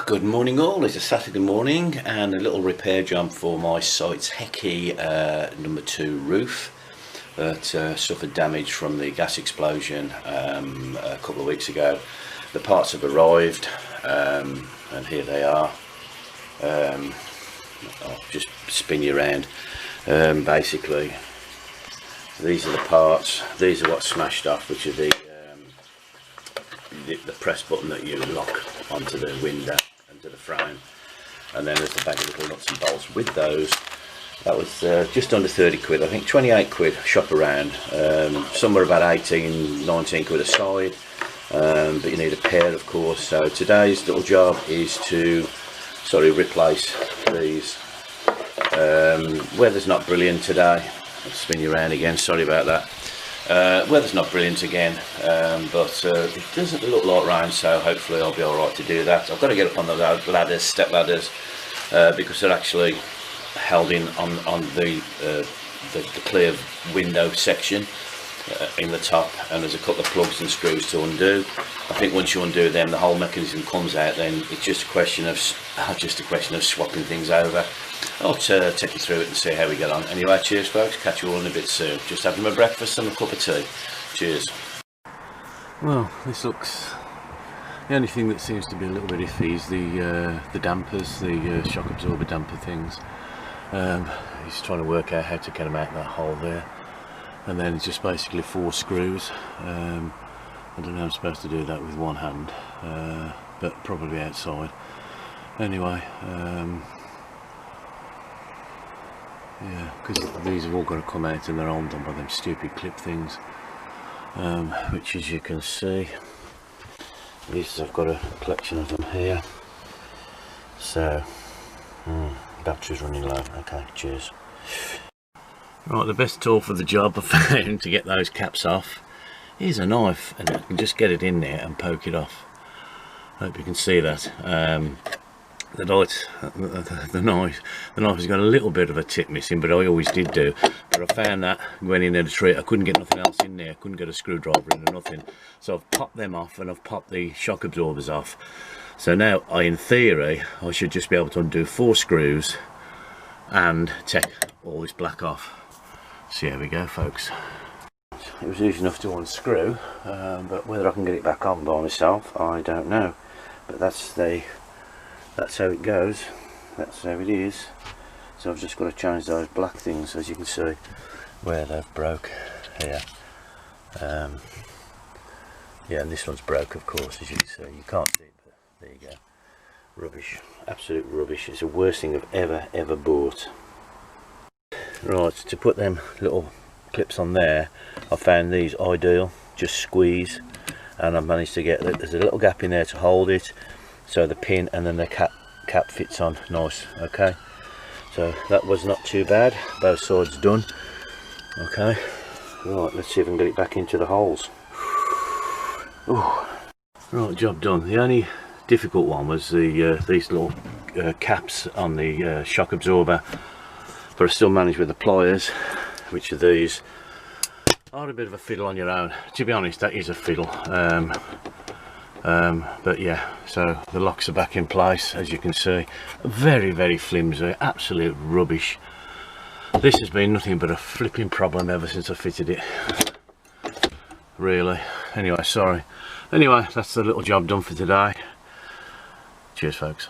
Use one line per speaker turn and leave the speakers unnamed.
Good morning all. It's a Saturday morning and a little repair job for my seitz heki number 2 roof that suffered damage from the gas explosion a couple of weeks ago. The parts have arrived and here they are. I'll just spin you around. Basically these are the parts. These are what's smashed off, which are the press button that you lock onto the window and to the frame, and then there's the bag of little nuts and bolts with those. That was just under 30 quid, I think 28 quid shop around, somewhere about 18-19 quid a side, but you need a pair of course. So today's little job is to replace these. Weather's not brilliant today. I'll spin you around again, sorry about that. Weather's not brilliant again, but it doesn't look like rain, so hopefully I'll be alright to do that. I've got to get up on the ladders, step ladders, because they're actually held in on the clear window section in the top, and there's a couple of plugs and screws to undo. I think once you undo them, the whole mechanism comes out. Then it's just a question of swapping things over. I'll take you through it and see how we get on. Anyway, cheers folks, catch you all in a bit soon. Just having my breakfast and a cup of tea. Cheers. Well, this looks, the only thing that seems to be a little bit iffy is the dampers, the shock absorber damper things. He's trying to work out how to get them out of that hole there, and then it's just basically 4 screws. I don't know, I'm supposed to do that with one hand, but probably outside. Anyway, yeah, because these have all got to come out and they're on them by them stupid clip things, which as you can see, I've got a collection of them here. So battery's running low. Okay, cheers. Right, the best tool for the job I found to get those caps off is a knife, and I can just get it in there and poke it off. Hope you can see that. The knife has got a little bit of a tip missing, but I always did do. But I found that going in there to treat, I couldn't get nothing else in there, couldn't get a screwdriver in or nothing. So I've popped them off and I've popped the shock absorbers off. So now, in theory, I should just be able to undo 4 screws and take all this black off. So here we go folks. It was easy enough to unscrew, but whether I can get it back on by myself, I don't know. But that's how it goes, that's how it is. So I've just got to change those black things, as you can see where they've broke here. Yeah, and this one's broke of course, as you can see. You can't see it, but there you go. Rubbish, absolute rubbish. It's the worst thing I've ever bought. Right, to put them little clips on there, I found these ideal. Just squeeze, and I've managed to get, there's a little gap in there to hold it, so the pin and then the cap fits on nice. Okay, so that was not too bad. Both sides done. Okay, right, let's see if I can get it back into the holes. Ooh. Right, job done. The only difficult one was these little caps on the shock absorber, but I still managed with the pliers, which are these. Are a bit of a fiddle on your own, to be honest. That is a fiddle. But yeah, so the locks are back in place, as you can see. Very flimsy, absolute rubbish. This has been nothing but a flipping problem ever since I fitted it, really. Anyway, sorry. Anyway, that's the little job done for today. Cheers folks.